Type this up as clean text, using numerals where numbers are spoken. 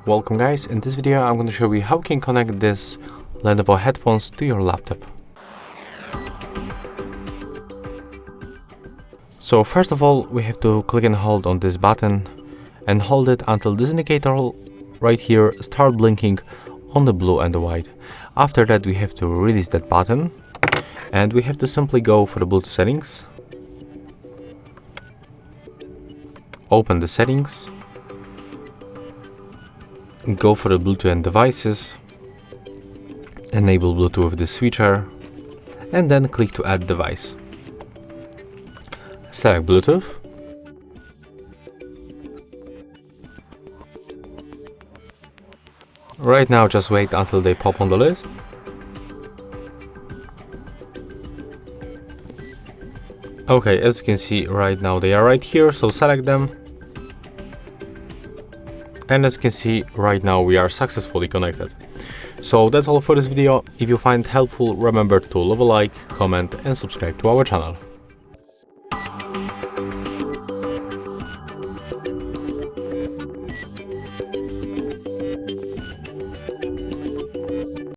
Welcome guys, in this video I'm going to show you how you can connect this Lenovo headphones to your laptop. So first of all, we have to click and hold on this button and hold it until this indicator right here start blinking on the blue and the white. After that we have to release that button and we have to simply go for the Bluetooth settings, open the settings, go for the Bluetooth and devices, enable Bluetooth with the switcher, and then click to add device. Select Bluetooth. Right now just wait until they pop on the list. Okay, as you can see right now they are right here, so select them. And as you can see right now we are successfully connected. So that's all for this video. If you find it helpful, remember to leave a like, comment and subscribe to our channel.